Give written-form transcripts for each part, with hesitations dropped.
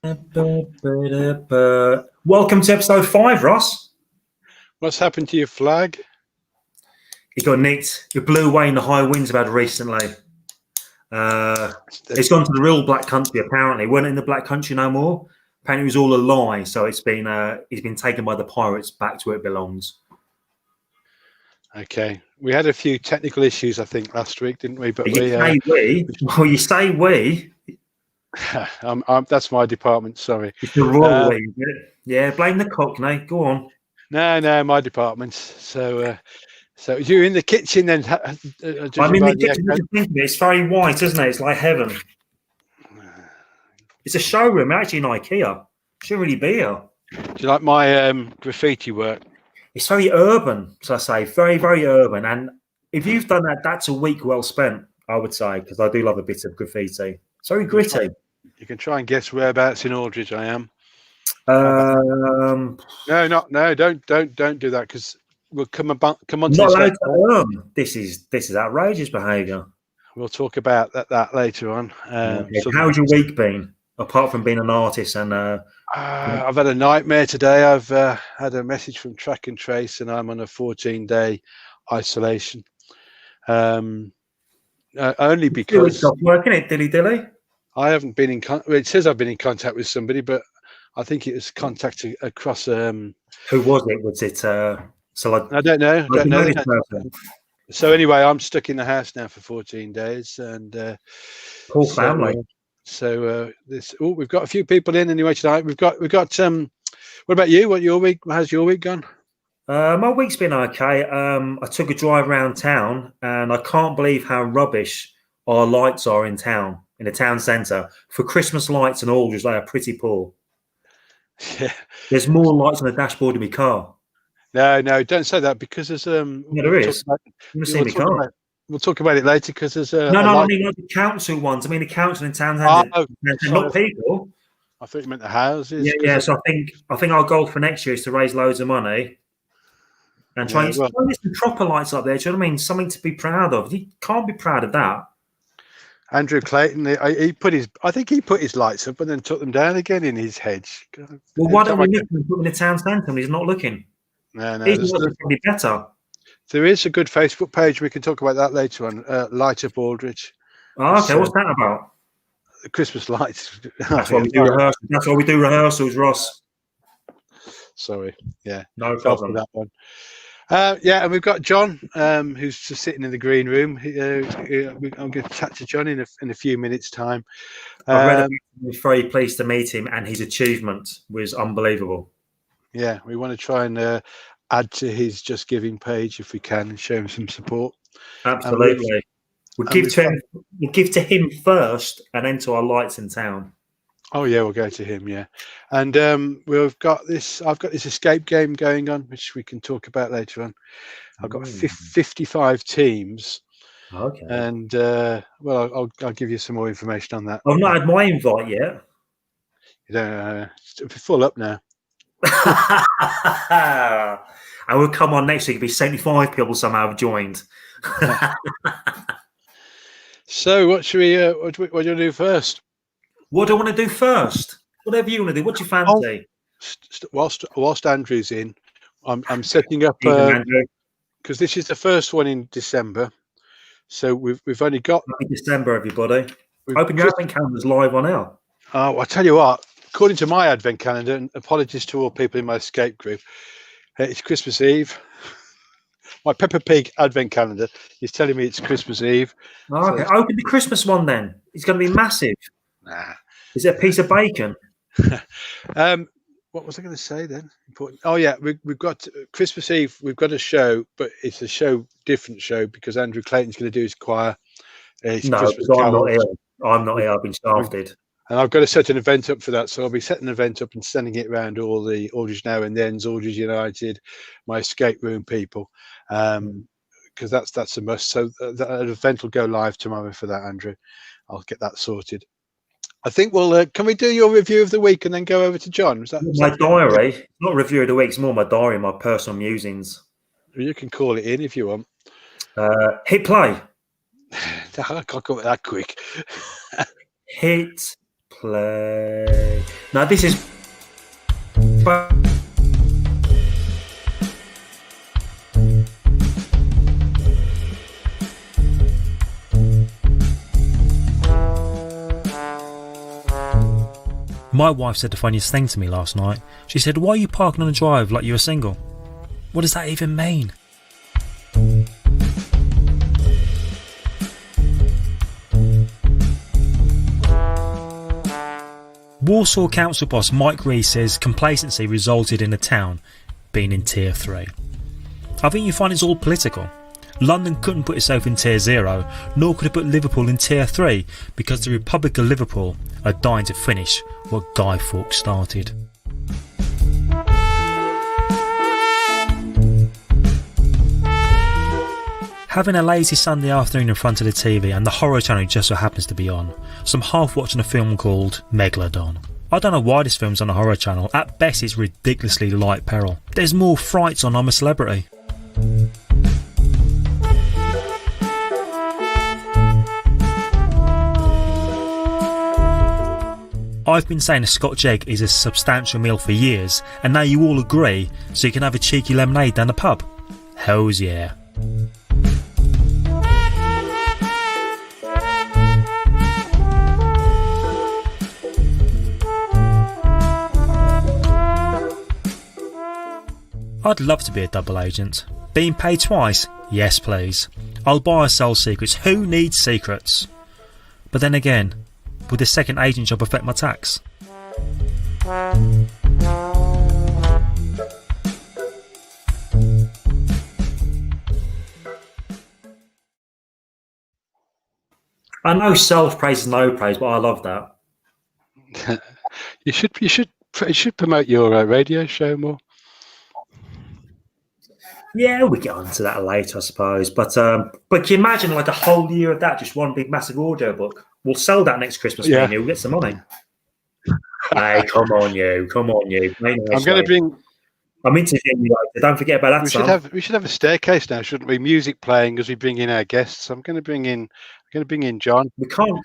Welcome to episode 5, Ross. What's happened to your flag? It got nicked. It blew away in the high winds I've had recently. It's gone to the real black country, apparently. It weren't in the black country no more. Apparently it was all a lie. So it's been taken by the pirates back to where it belongs. Okay. We had a few technical issues, I think, last week, didn't we? But you say we. That's my department, sorry. It's the royal we, isn't it? Yeah, blame the Cockney. Go on. No, my department. So you're in the kitchen then? I'm in the kitchen. It's very white, isn't it? It's like heaven. It's a showroom, actually, in IKEA. Shouldn't really be here. Do you like my graffiti work? It's very urban, so I say, very, very urban. And if you've done that, that's a week well spent, I would say, because I do love a bit of graffiti. It's very gritty. You can try and guess whereabouts in Aldridge I am. No, don't do that, because we'll come on to this. This is outrageous behaviour. We'll talk about that later on. How's your week been, apart from being an artist? And I've had a nightmare today. I've had a message from Track and Trace, and I'm on a 14-day isolation. Only because working it dilly. I haven't been in contact. It says I've been in contact with somebody, but I think it was contact across. Who was it? Was it? I don't know. So anyway, I'm stuck in the house now for 14 days, and poor family. We've got a few people in anyway tonight. We've got. What about you? How's your week gone? My week's been okay. I took a drive around town, and I can't believe how rubbish our lights are in town, in the town centre. For Christmas lights and Aldridge, they are pretty poor. Yeah. There's more lights on the dashboard in my car. No, don't say that, because there's there is. We'll talk about it later, because there's no. I mean like the council ones. I mean the council in town not people. I thought you meant the houses. Yeah. So I think our goal for next year is to raise loads of money and try and get some proper lights up there. Do you know what I mean? Something to be proud of. You can't be proud of that. Andrew Clayton, I think he put his lights up and then took them down again in his hedge. Well, why don't we look and put them in the town centre when he's not looking? No. These are probably better. There is a good Facebook page. We can talk about that later on. Light Up Aldridge. Oh, okay. What's that about? The Christmas lights. That's why we do rehearsals. That's why we do rehearsals, Ross. Sorry. Yeah. No problem. That one. And we've got John, who's just sitting in the green room. I'm going to chat to John in a few minutes' time. I was very pleased to meet him, and his achievement was unbelievable. Yeah, we want to try and add to his Just Giving page if we can, and show him some support. Absolutely. We'll give to him first, and then to our lights in town. Oh yeah, we'll go to him. Yeah, and I've got this escape game going on, which we can talk about later on. I've got 55 teams. Okay. And I'll give you some more information on that. I've not had my invite yet. You don't. It's full up now. And we'll come on next week. It'll be 75 people somehow have joined. So what should we? What do you want to do first? What do I want to do first? Whatever you want to do. What do you fancy? Whilst Andrew's in, I'm setting up because this is the first one in December. So we've only got December, everybody. Open your advent calendars live on air. I'll tell you what. According to my advent calendar, and apologies to all people in my escape group, it's Christmas Eve. My Peppa Pig advent calendar is telling me it's Christmas Eve. Oh, okay, open the Christmas one then. It's going to be massive. Nah. Is it a piece of bacon? What was I going to say then? Important. Oh yeah, we've got Christmas Eve. We've got a show, but it's a different show, because Andrew Clayton's going to do his choir. I'm not ill. I'm not ill. I've been shafted. And I've got to set an event up for that. So I'll be setting an event up and sending it around all the Aldridge Now and Thens, Aldridge United, my escape room people, because that's a must. So that event will go live tomorrow for that, Andrew. I'll get that sorted. I think can we do your review of the week and then go over to John? My diary, not review of the week, it's more my diary, my personal musings. You can call it in if you want. Hit play. I can't go that quick. Hit play. Now this is. My wife said the funniest thing to me last night. She said, "Why are you parking on the drive like you were single?" What does that even mean? Warsaw Council boss Mike Rees says complacency resulted in the town being in Tier 3. I think you find it's all political. London couldn't put itself in Tier 0, nor could it put Liverpool in Tier 3 because the Republic of Liverpool are dying to finish what Guy Fawkes started. Having a lazy Sunday afternoon in front of the TV and the horror channel just so happens to be on, so I'm half watching a film called Megalodon. I don't know why this film's on the horror channel, at best it's ridiculously light peril. There's more frights on I'm a Celebrity. I've been saying a Scotch egg is a substantial meal for years, and now you all agree, so you can have a cheeky lemonade down the pub. Hells yeah. I'd love to be a double agent. Being paid twice? Yes please. I'll buy or sell secrets. Who needs secrets? But then again, would the second agent job affect my tax? I know self-praise is no praise, but I love that. You should promote your radio show more. Yeah, we get onto that later, I suppose. But can you imagine like a whole year of that, just one big massive audio book? We'll sell that next Christmas, Yeah. We'll get some money. Hey, come on, you. I'm going to bring. I'm interviewing you later. Don't forget about that. We should have a staircase now, shouldn't we? Music playing as we bring in our guests. I'm going to bring in John. We can't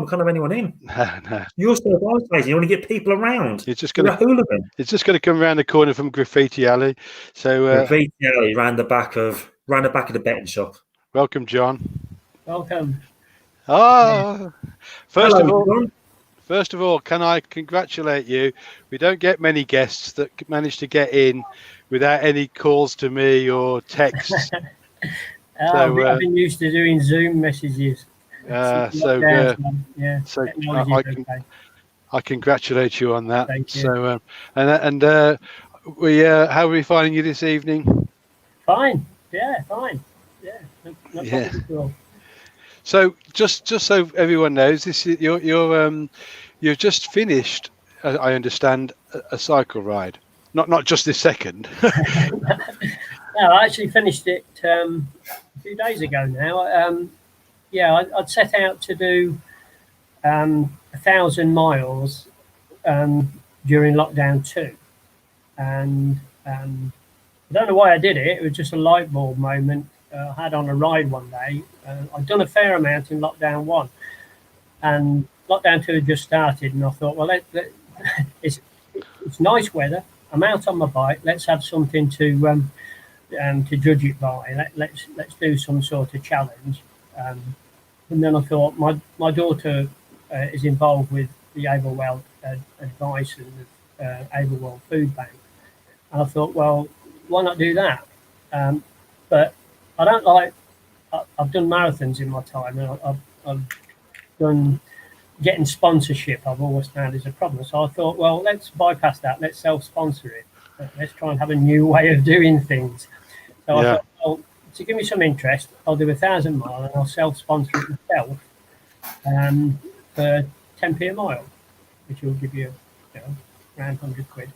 have anyone in. No. You're still advising. You want to get people around. It's just You're going a hooligan. It's just going to come around the corner from Graffiti Alley. So Graffiti Alley round the back of the betting shop. Welcome, John. Welcome. Ah, Hello, first of all, can I congratulate you? We don't get many guests that manage to get in without any calls to me or texts. I've been used to doing Zoom messages. I congratulate you on that. Thank you. So, how are we finding you this evening? Fine. Yeah, fine. Yeah, no problem at all. So, just so everyone knows, this is you've just finished. I understand a cycle ride. Not just this second. No, I actually finished it a few days ago now. I'd set out to do 1,000 miles during lockdown 2, and I don't know why I did it. It was just a light bulb moment I had on a ride one day. I'd done a fair amount in lockdown 1, and lockdown 2 had just started, and I thought, well, it's nice weather. I'm out on my bike. Let's have something to judge it by. Let's do some sort of challenge. And then I thought my daughter is involved with the Averwell advice and the Averwell Food Bank, and I thought, well, why not do that? But I don't like. I've done marathons in my time, and I've done getting sponsorship. I've always found is a problem. So I thought, well, let's bypass that. Let's self-sponsor it. Let's try and have a new way of doing things. So I thought, well, to give me some interest, I'll do 1,000 miles and I'll self-sponsor it myself for 10p a mile, which will give you, around 100 quid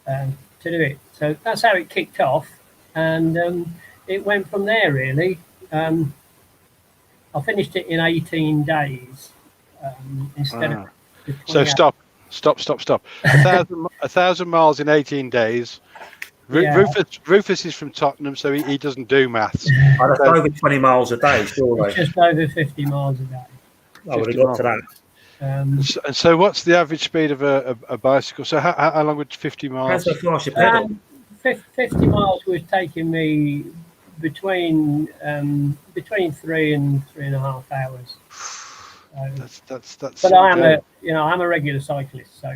to do it. So that's how it kicked off, and it went from there really. I finished it in 18 days instead of. So stop. 1,000 miles in 18 days. Rufus is from Tottenham, so he doesn't do maths. That's over 20 miles a day, surely. Just over 50 miles a day. I would have got to that. And so, what's the average speed of a bicycle? So, how long would 50 miles? How's fast you pedal? 50 miles was taking me between 3 and 3.5 hours. That's. But I'm a regular cyclist, so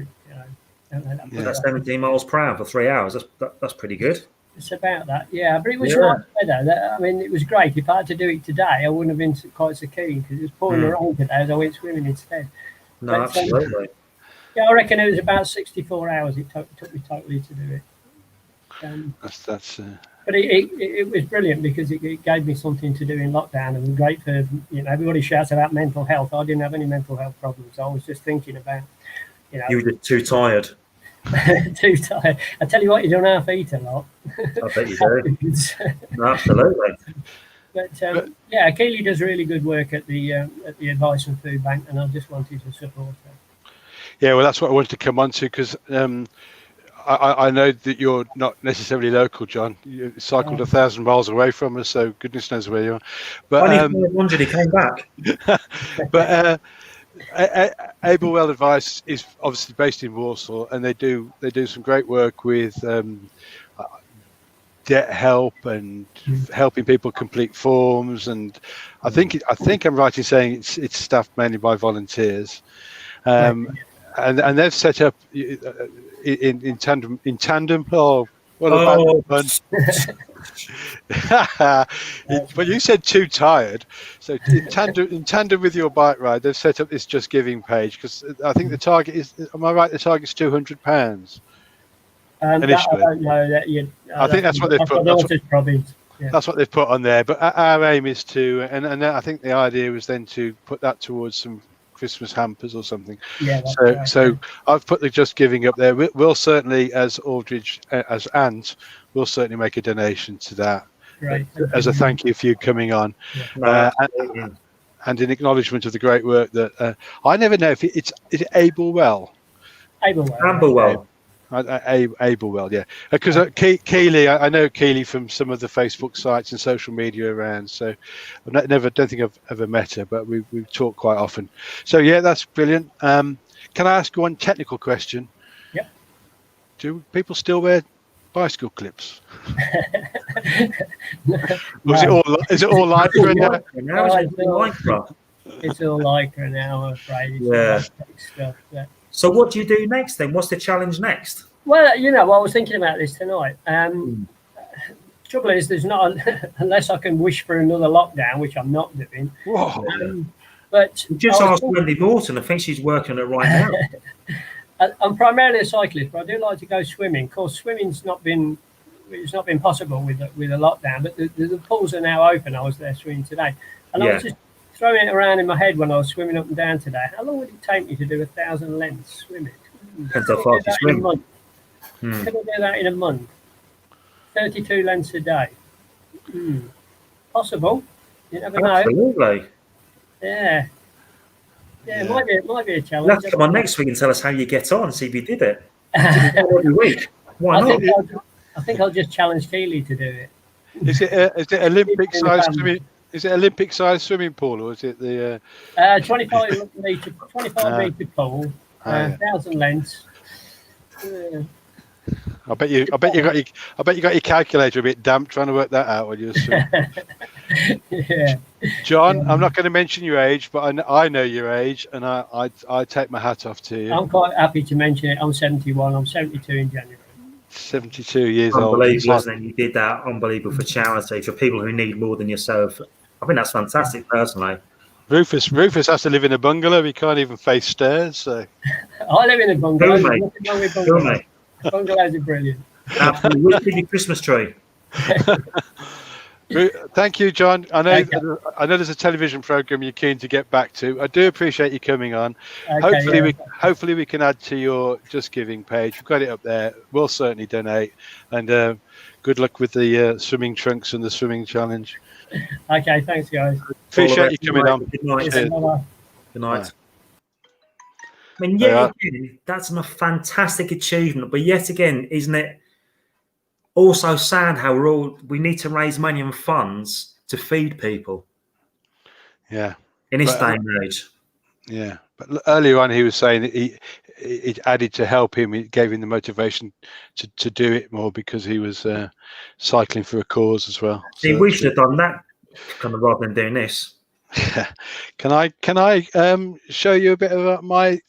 That's 17 miles per hour for 3 hours. That's pretty good. It's about that, yeah. But it was much better. I mean, it was great. If I had to do it today, I wouldn't have been quite so keen because it was pouring around today as I went swimming instead. No, absolutely. Yeah, I reckon it was about 64 hours it took me totally to do it. But it was brilliant because it gave me something to do in lockdown, and was great for everybody shouts about mental health. I didn't have any mental health problems. I was just thinking about you were just too tired. Too tired. I tell you what, you don't half eat a lot. I bet you do. No, absolutely. But yeah, Keely does really good work at the Advice and Food Bank, and I just wanted to support her. Yeah, well, that's what I wanted to come on to because I know that you're not necessarily local, John. You cycled 1,000 miles away from us, so goodness knows where you are. But I wondered he came back. But Ablewell Advice is obviously based in Warsaw, and they do some great work with debt help and helping people complete forms. And I think I'm right in saying it's staffed mainly by volunteers, and they've set up in tandem. Oh, what a bad fun! But you said too tired. So in tandem with your bike ride, they've set up this Just Giving page because I think the target is. Am I right? The target's £200. Initially, I don't know. I think that's what they've put. That's what they've put on there. But our aim is to, and I think the idea was then to put that towards some Christmas hampers or something. Yeah. So I've put the Just Giving up there. We'll certainly, as Aldridge, as Ant, we'll certainly make a donation to that. Right. As a thank you for you coming on, and in acknowledgement of the great work that I never know if is it Ablewell. Ablewell. Ablewell, yeah. Because Keely, I know Keely from some of the Facebook sites and social media around. So I don't think I've ever met her, but we've talked quite often. So yeah, that's brilliant. Can I ask one technical question? Yeah. Do people still wear bicycle clips? No. Is it all lycra now? It's all lycra now, I'm afraid. It's stuff. So what do you do next then? What's the challenge next? Well, I was thinking about this tonight. Trouble is, there's not unless I can wish for another lockdown, which I'm not doing. But you just asked Wendy Morton. I think she's working it right now. I'm primarily a cyclist, but I do like to go swimming. Of course, swimming's not been possible with a lockdown, but the pools are now open. I was there swimming today, and I was just throwing it around in my head when I was swimming up and down today. How long would it take me to do 1,000 lengths swimming? Depends how fast you swim. Can I do that in a month? 32 lengths a day. Possible. You never know. Absolutely. Yeah. It might be a challenge. Let's come on next week and tell us how you get on. See if you did it. Every week. Why not? I think I'll just challenge Keely to do it. Is it Olympic size swimming? Is it Olympic size swimming pool or is it the 25 meter pool, 1,000 lengths? I bet you got your calculator a bit damp trying to work that out when you were swimming. Yeah. John, I'm not going to mention your age, but I know your age, and I take my hat off to you. I'm quite happy to mention it. I'm 71. I'm 72 in January. 72 years old. Unbelievable, isn't it? You did that. Unbelievable for charity, for people who need more than yourself. I think that's fantastic, personally. Rufus has to live in a bungalow. He can't even face stairs. So I live in a bungalow. Bungalows are brilliant. Absolutely. We'll give you a Christmas tree. Thank you, John. I know there's a television program you're keen to get back to. I do appreciate you coming on. Hopefully we can add to your Just Giving page. We've got it up there. We'll certainly donate. And good luck with the swimming trunks and the swimming challenge. Okay, thanks, guys. Appreciate you coming on. Good night. Good night. Bye. I mean, again, that's a fantastic achievement. But yet again, isn't it also sad how we need to raise money and funds to feed people? Yeah. In this day and age. Yeah, but earlier on he was saying that it added to help him. It gave him the motivation to do it more because he was cycling for a cause as well. See, So we should have done that kind of rather than doing this. yeah. Can I show you a bit of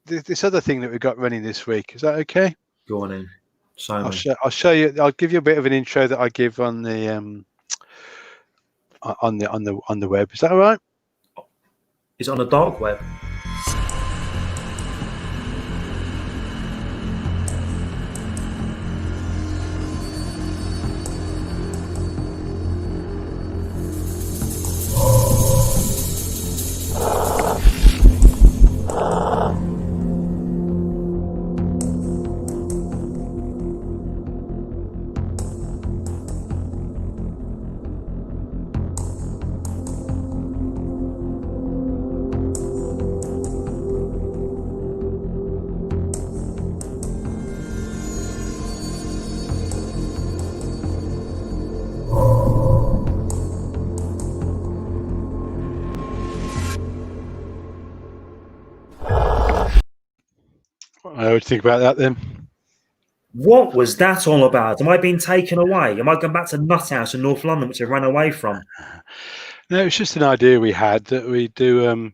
this other thing that we've got running this week? Is that okay? Go on in. Show me. I'll show you. I'll give you a bit of an intro that I give on the on the web. Is that all right? Is it on the dark web? I would think about that then. What was that all about? Am I being taken away? Am I going back to Nut House in North London, which I ran away from? No, it's just an idea we had that we do.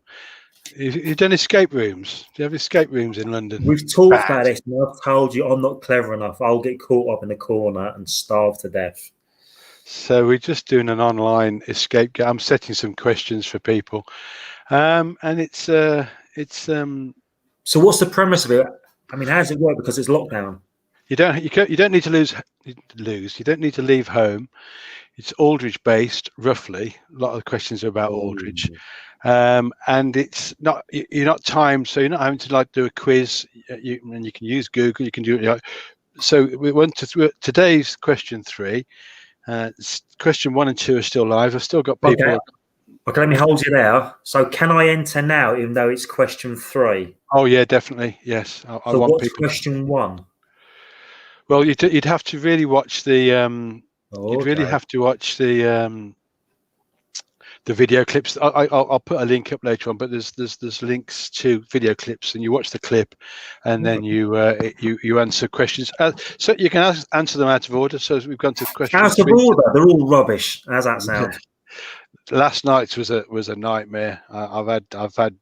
You've done escape rooms. Do you have escape rooms in London? We've talked about this, and I've told you I'm not clever enough. I'll get caught up in the corner and starve to death. So we're just doing an online escape game. I'm setting some questions for people, and it's. So what's the premise of it? I mean, how does it work? Because it's lockdown. You don't need to lose. You don't need to leave home. It's Aldridge based, roughly. A lot of the questions are about Aldridge, and it's not. You're not timed, so you're not having to do a quiz. And you can use Google. You can do it. So we went to today's question 3. Question 1 and 2 are still live. I've still got people. Okay, let me hold you there. So can I enter now, even though it's question 3? Oh yeah, definitely. Yes. I want what's people. Question 1? Well, you'd have to really watch the. You'd really have to watch the video clips. I'll put a link up later on, but there's links to video clips, and you watch the clip, and then you answer questions. So you can answer them out of order. So we've gone to question. Out of order? They're all rubbish. How's that sound? Last night's was a nightmare. I've had.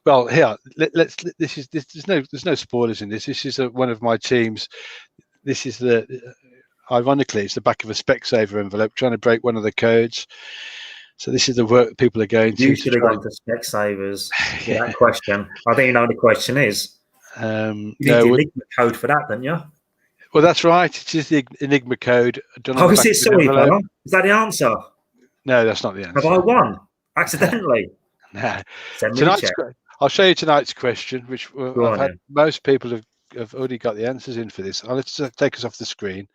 Well, here there's no spoilers in this. This is one of my teams. This is ironically, it's the back of a Specsavers envelope trying to break one of the codes. So this is the work people are going to. You should have gone to Specsavers for that question. I think you know what the question is. You need the Enigma code for that, don't you? Well, that's right. It is the Enigma code. Oh, is it? Sorry, fella. Is that the answer? No, that's not the answer. Have I won accidentally? No. I'll show you tonight's question, which most people have already got the answers in for this. Let's take us off the screen.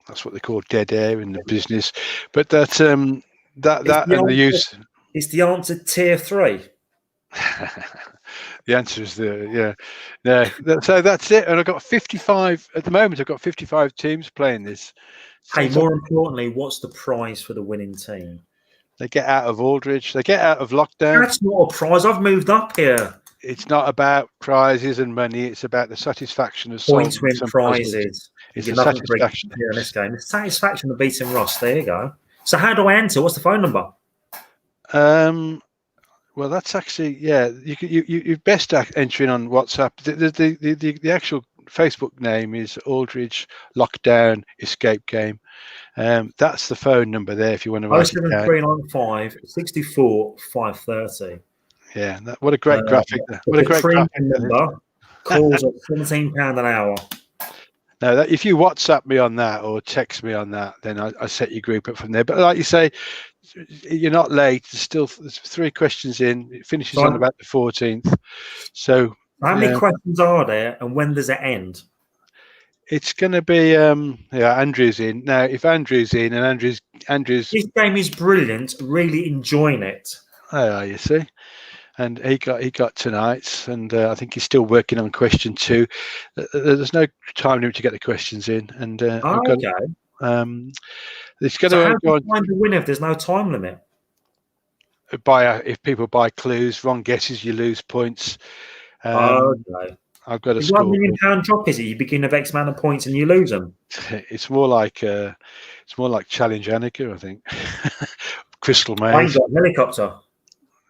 That's what they call dead air in the business. But that and the use. Is the answer tier 3? The answer is so that's it. And I've got 55 at the moment. I've got 55 teams playing this. Hey, more importantly, what's the prize for the winning team? They get out of Aldridge. They get out of lockdown. That's not a prize. I've moved up here. It's not about prizes and money. It's about the satisfaction of points win prizes. It's a satisfaction here in this game. It's satisfaction of beating Ross. There you go. So how do I enter? What's the phone number? Well, that's actually you best entering on WhatsApp. The actual Facebook name is Aldridge Lockdown Escape Game. That's the phone number there if you want to write it down. 07395 64 530. Yeah, what a great graphic! What a great graphic number. Calls at £17 an hour. Now, if you WhatsApp me on that or text me on that, then I set your group up from there. But like you say, you're not late. There's 3 questions in. It finishes on about the 14th. So how many questions are there, and when does it end? It's going to be Andrew's in now. If Andrew's in, and Andrew's this game is brilliant. Really enjoying it. Oh, you see. And he got tonight's, and I think he's still working on question 2. There's no time limit to get the questions in, and It's going So to how do go you on find the winner if there's no time limit? if people buy clues, wrong guesses, you lose points. Okay. I've got a It's £1 score. million drop, is it? You begin with X amount of points and you lose them. It's more like Challenge Annika, I think. Crystal I ain't Maze. got a helicopter.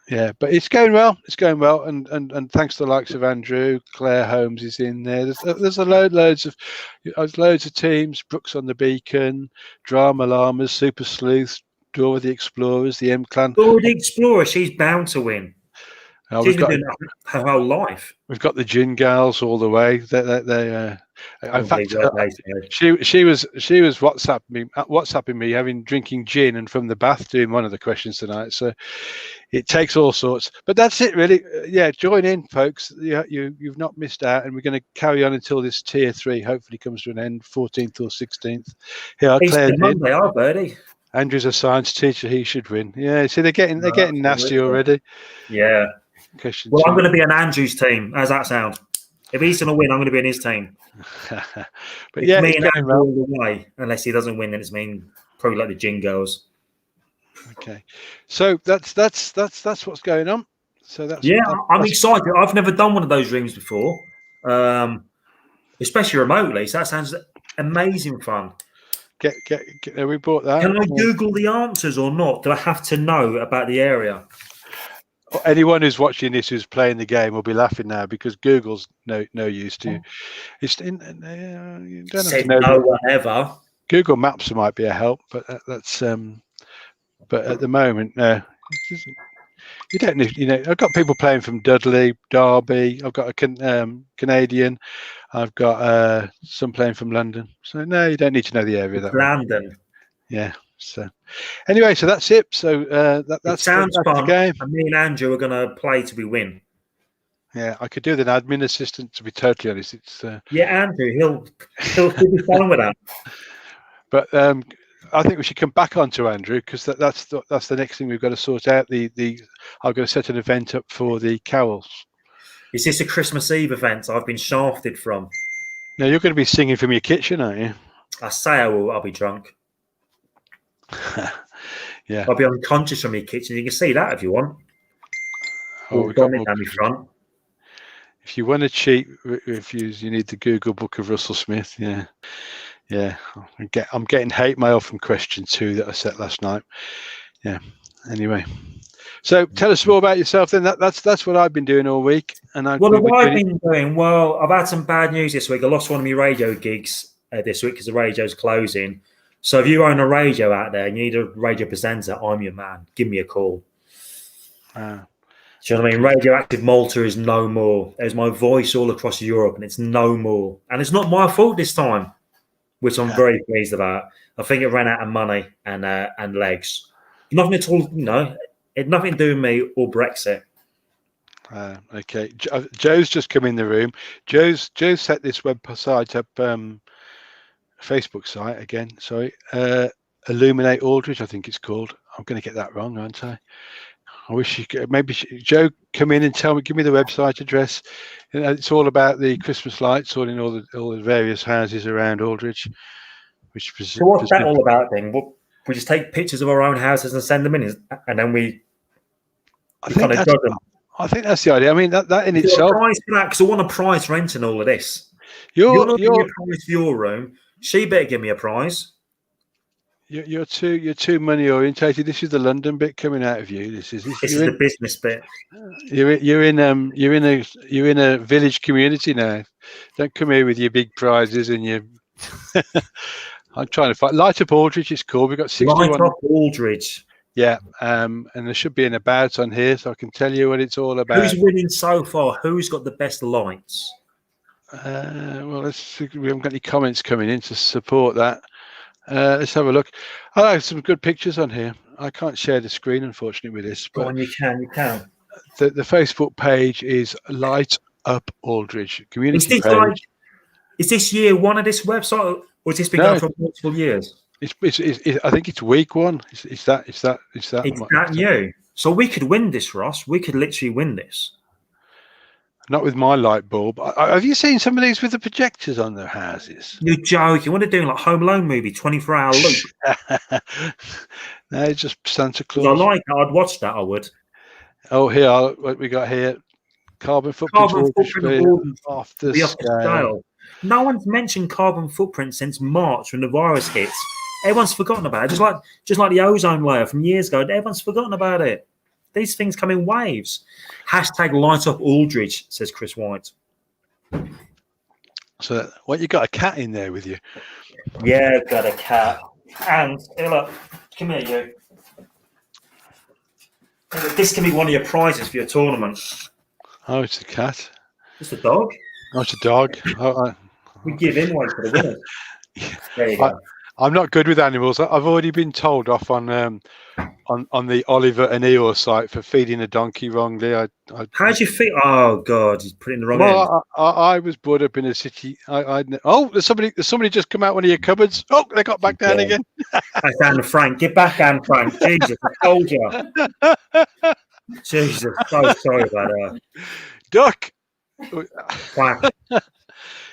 Yeah, but it's going well. It's going well, and thanks to the likes of Andrew, Claire Holmes is in there. There's loads of teams. Brooks on the Beacon, Drama Llamas, Super Sleuths, Dora the Explorers, the M Clan. Dora the Explorer, she's bound to win. She's been doing that her whole life. We've got the Gin Gals all the way. In fact, she was WhatsApping me having drinking gin and from the bath doing one of the questions tonight. So it takes all sorts. But that's it, really. Yeah, join in, folks. You've not missed out, and we're going to carry on until this tier 3 hopefully comes to an end, 14th or 16th. Here, Claire's Monday, our birdie. Andrew's a science teacher. He should win. Yeah, see, they're getting nasty already. Yeah. Question well, 2. I'm going to be on Andrew's team. How's that sound? If he's going to win, I'm going to be in his team. But it's yeah, me and Andrew all the way. Unless he doesn't win, then it's me probably like the Gin Girls. Okay, so that's what's going on. So I'm excited. I've never done one of those rooms before, especially remotely. So that sounds amazing fun. Get we bought that. Can I Google the answers or not? Do I have to know about the area? Anyone who's watching this who's playing the game will be laughing now because Google's no use to you. It's you don't have to know no whatever. Google Maps might be a help, but that's but at the moment, no. You don't need. I've got people playing from Dudley, Derby. I've got a Canadian. I've got some playing from London. So no, you don't need to know the area. London. Yeah. So anyway, so that's it. So that sounds fun. The game. And me and Andrew are going to play till we win. Yeah, I could do with an admin assistant. To be totally honest, it's Andrew. He'll be fine with that. But I think we should come back on to Andrew because that's the next thing we've got to sort out. I've got to set an event up for the carols. Is this a Christmas Eve event I've been shafted from? No, you're going to be singing from your kitchen, aren't you? I say I will. I'll be drunk. Yeah, I'll be unconscious from your kitchen. You can see that if you want. Oh, down my front. If you want to cheat reviews, you need the Google Book of Russell Smith. Yeah. I'm getting hate mail from question 2 that I set last night. Yeah. Anyway, so tell us more about yourself. Then that's what I've been doing all week. And what have I been doing? Well, I've had some bad news this week. I lost one of my radio gigs this week because the radio's closing. So if you own a radio out there and you need a radio presenter, I'm your man. Give me a call. Do you know what I mean? Radioactive Malta is no more. There's my voice all across Europe and it's no more. And it's not my fault this time, which I'm very pleased about. I think it ran out of money and legs. Nothing at all, it had nothing to do with me or Brexit. Okay. Joe's just come in the room. Joe set this website up, Facebook site again. Sorry, Illuminate Aldridge, I think it's called. I'm going to get that wrong, aren't I? I wish you could. Maybe Joe, come in and give me the website address. It's all about the Christmas lights, all in all the various houses around Aldridge. So what's that all about then? We just take pictures of our own houses and send them in, and then we kind of judge them. I think that's the idea. I mean, that in Is itself. There a price for that? Because I want a price renting all of this. You're not giving me a price for your room. She better give me a prize. You're too money orientated. This is the London bit coming out of you. This is the business bit. You're in a village community now. Don't come here with your big prizes and your. I'm trying to find Light Up Aldridge. It's called. We've got 61. Light Up Aldridge. Yeah, and there should be an about on here, so I can tell you what it's all about. Who's winning so far? Who's got the best lights? Well, let's see. We haven't got any comments coming in to support that. Let's have a look. I have some good pictures on here. I can't share the screen, unfortunately, with this. But you can. The Facebook page is Light Up Aldridge community page. Is this year one of this website, or has this been going for multiple years? I think it's week 1. It's that new. So we could win this, Ross. We could literally win this. Not with my light bulb. Have you seen some of these with the projectors on their houses? You're joking. What are they doing? Like Home Alone movie, 24-hour loop. No, it's just Santa 'Cause I Claus. like it. I'd watch that. I would. Oh, here, what we got here. Carbon footprint Carbon footprint of Aldridge off the be off the scale. No one's mentioned carbon footprint since March when the virus hits. Everyone's forgotten about it. Just like the ozone layer from years ago. Everyone's forgotten about it. These things come in waves. Hashtag light up Aldridge, says Chris White. So, what, you got a cat in there with you? Yeah, I've got a cat. And hey, look, come here, you. Hey, look, this can be one of your prizes for your tournament. Oh, it's a cat. It's a dog. Oh, it's a dog. We give him one for the winner. There you go. I'm not good with animals. I've already been told off on the Oliver and Eeyore site for feeding a donkey wrongly. How'd you feel? Oh God, you put it in the wrong end. I was brought up in a city. There's somebody just come out one of your cupboards. Oh, they got back down again. I found Frank. Get back, Anne Frank. Jesus, I told you. Jesus, so sorry about that. Duck. Quack.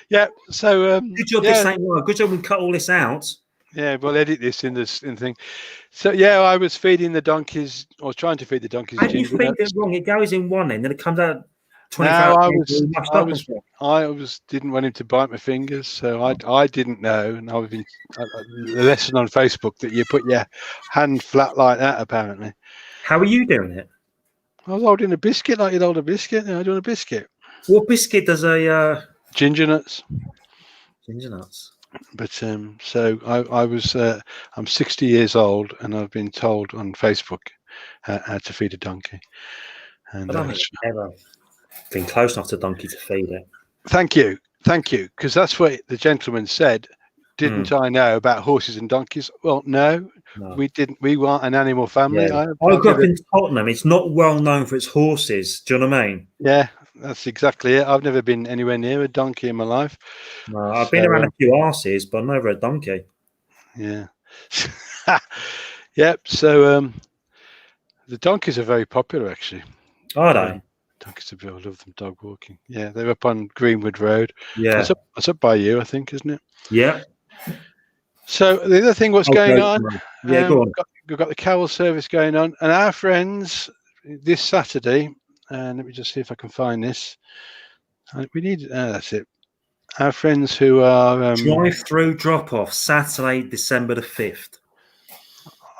Yeah. So good job. This ain't well. Good job. We cut all this out. Yeah, we'll edit this in the thing. So yeah, I was feeding the donkeys, or trying to feed the donkeys. How do you feed it wrong? It goes in one end, and it comes out 24 hours. I didn't want him to bite my fingers, so I didn't know, and I've been the lesson on Facebook that you put your hand flat like that. Apparently. How are you doing it? I was holding a biscuit like you'd hold a biscuit. I'm doing a biscuit. What biscuit does a ginger nuts? Ginger nuts. But so I'm 60 years old, and I've been told on Facebook how to feed a donkey. And I don't think I've ever been close enough to a donkey to feed it. Thank you, because that's what the gentleman said. Didn't I know about horses and donkeys? Well, no, we didn't. We weren't an animal family. Yeah. I grew up in Tottenham. It's not well known for its horses. Do you know what I mean? Yeah, that's exactly it. I've never been anywhere near a donkey in my life. No, I've been around a few arses, but never a donkey. Yeah. Yep. So the donkeys are very popular, actually. Are they? Donkeys are beautiful. I love them dog walking. Yeah, they're up on Greenwood Road. Yeah. That's up by you, I think, isn't it? Yeah. So the other thing, what's going on? Yeah, go on. We've got the carol service going on, and our friends this Saturday. Let me just see if I can find this. We need. That's it. Our friends who are drive-through drop-off Saturday, December the 5th.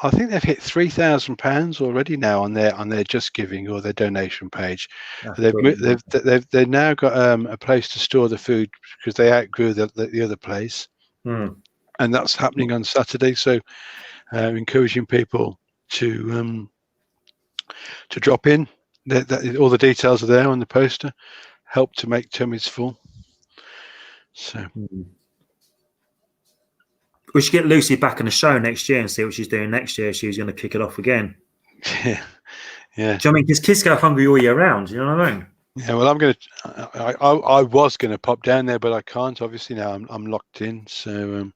I think they've hit £3,000 already now on their Just Giving or their donation page. They've now got a place to store the food because they outgrew the other place, and that's happening on Saturday. So, encouraging people to drop in. All the details are there on the poster. Help to make tummies full. So. We should get Lucy back on the show next year and see what she's doing next year. She's going to kick it off again. Yeah. Do you know what I mean? Because kids go hungry all year round. You know what I mean? Yeah. Well, I was going to pop down there, but I can't. Obviously now I'm locked in. So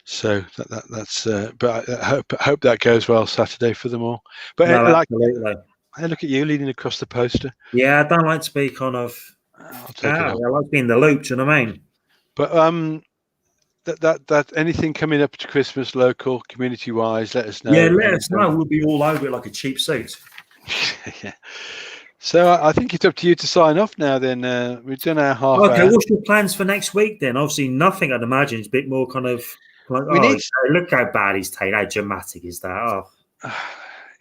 that's. But I hope that goes well Saturday for them all. But absolutely. I look at you leaning across the poster. Yeah, I don't like to be kind of. I like to be in the loop. Do you know what I mean? But that anything coming up to Christmas, local, community wise, let us know. Yeah, let us know. We'll be all over it like a cheap suit. Yeah. So I think it's up to you to sign off now. Then we've done our half. Okay, hour. what's your plans for next week then? Obviously, nothing. I'd imagine it's a bit more kind of like. Look how bad he's taken. How dramatic is that? Oh.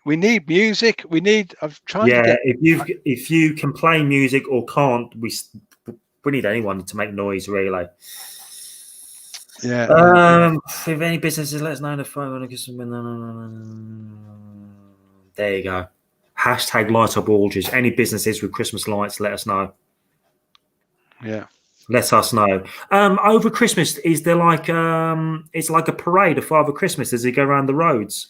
We need music. I've tried. Yeah, if you can play music or can't, we need anyone to make noise really. Yeah. If any businesses, let us know in the phone. There you go. Hashtag light up Aldridge. Any businesses with Christmas lights, let us know. Yeah. Let us know. Over Christmas, is there like it's like a parade of Father Christmas? Does he go around the roads?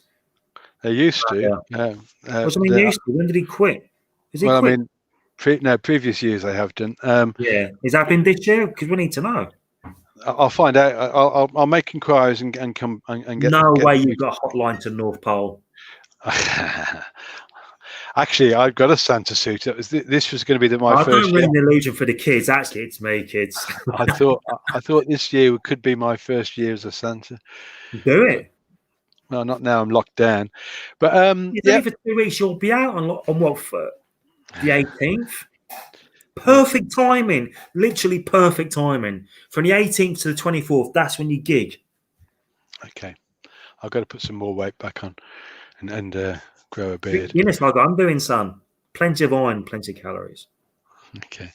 They used to. What's I mean used to? When did he quit? Is he quit? I mean, previous years they have done. Yeah. Is that been this year? Because we need to know. I'll find out. I'll make inquiries and come and get. No way you've got a hotline to North Pole. Actually, I've got a Santa suit. This was going to be my I first don't year. ruin the illusion for the kids. Actually, it's me, kids. I thought this year could be my first year as a Santa. Do it. No, not now. I'm locked down. But It's yeah, only for 2 weeks. You'll be out on what, for the 18th? Perfect timing. Literally perfect timing. From the 18th to the 24th, that's when you gig. okay. I've got to put some more weight back on and grow a beard. Guinness, like I'm doing, son. Plenty of iron, plenty of calories. Okay.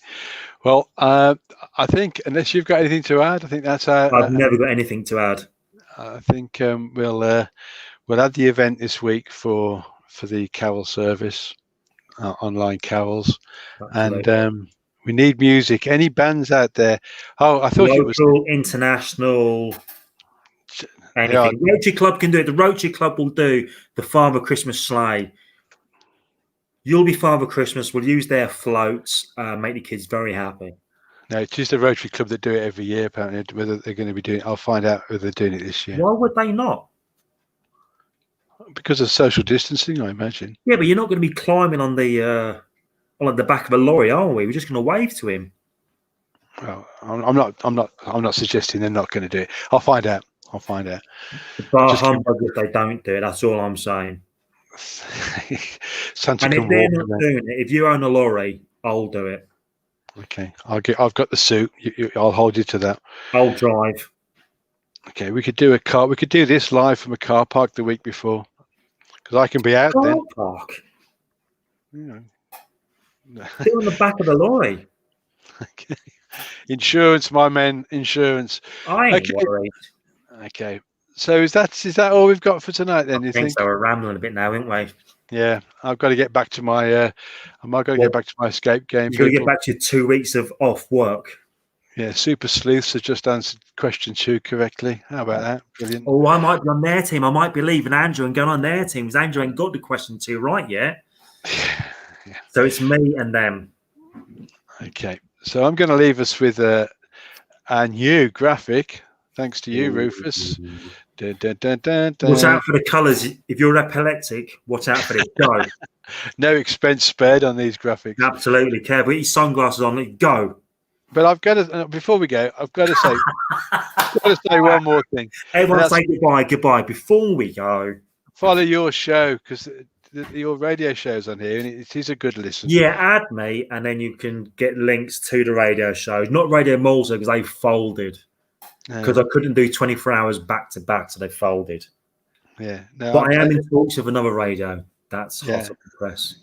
Well, I think unless you've got anything to add, I think that's I've never got anything to add. I think we'll add the event this week for the carol service, online carols, Absolutely. and we need music. Any bands out there? Oh, I thought Local, it was international, anything. Yeah. Rotary Club can do it. The Rotary Club will do the Father Christmas sleigh. You'll be Father Christmas. We'll use their floats, make the kids very happy. No, it's just the Rotary Club that do it every year. Apparently, whether they're going to be doing it, I'll find out whether they're doing it this year. Why would they not? Because of social distancing, I imagine. Yeah, but you're not going to be climbing on the back of a lorry, are we? We're just going to wave to him. Well, I'm not suggesting they're not going to do it. I'll find out. The bar humbug if they don't do it. That's all I'm saying. Santa and if can they're walk. not doing it, if you own a lorry, I'll do it. Okay, I've got the suit. I'll hold you to that. I'll drive. Okay, we could do We could do this live from a car park the week before, because I can be out then. Car park. Yeah. Sit on the back of the lorry. Okay. Insurance, my men. Insurance. I ain't worried. Okay. So is that all we've got for tonight then? I think so. We're rambling a bit now, aren't we? Yeah, I've got to get back to my. Get back to my escape game. You've got to get back to your 2 weeks of off work. Yeah, Super Sleuths has just answered question 2 correctly. How about that? Brilliant. Oh, I might be on their team. I might be leaving Andrew and going on their team because Andrew ain't got the question 2 right yet. Yeah. So it's me and them. Okay, so I'm going to leave us with a new graphic. Thanks to you, Rufus. Dun, dun, dun, dun, dun. Watch out for the colours. If you're epileptic, watch out for this. Go. No expense spared on these graphics. Absolutely, Kev. Put your sunglasses on. Go. But I've got to, before we go, I've got to say, one more thing. Everyone say goodbye. Before we go, follow your show because your radio show's on here and it is a good listen. Yeah, add me and then you can get links to the radio shows. Not Radio Malta because they folded. Because I couldn't do 24 hours back to back, so they folded. Yeah, no, but I am in talks with another radio. That's hot off the press.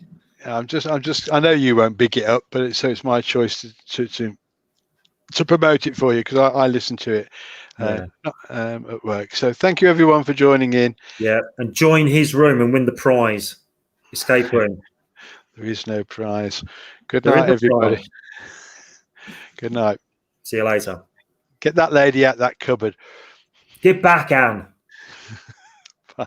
I know you won't big it up, but it's my choice to promote it for you because I listen to it at work. So thank you everyone for joining in. Yeah, and join his room and win the prize. Escape room. There is no prize. Good night, everybody. Good night. See you later. Get that lady out that cupboard. Get back, Anne. Bye.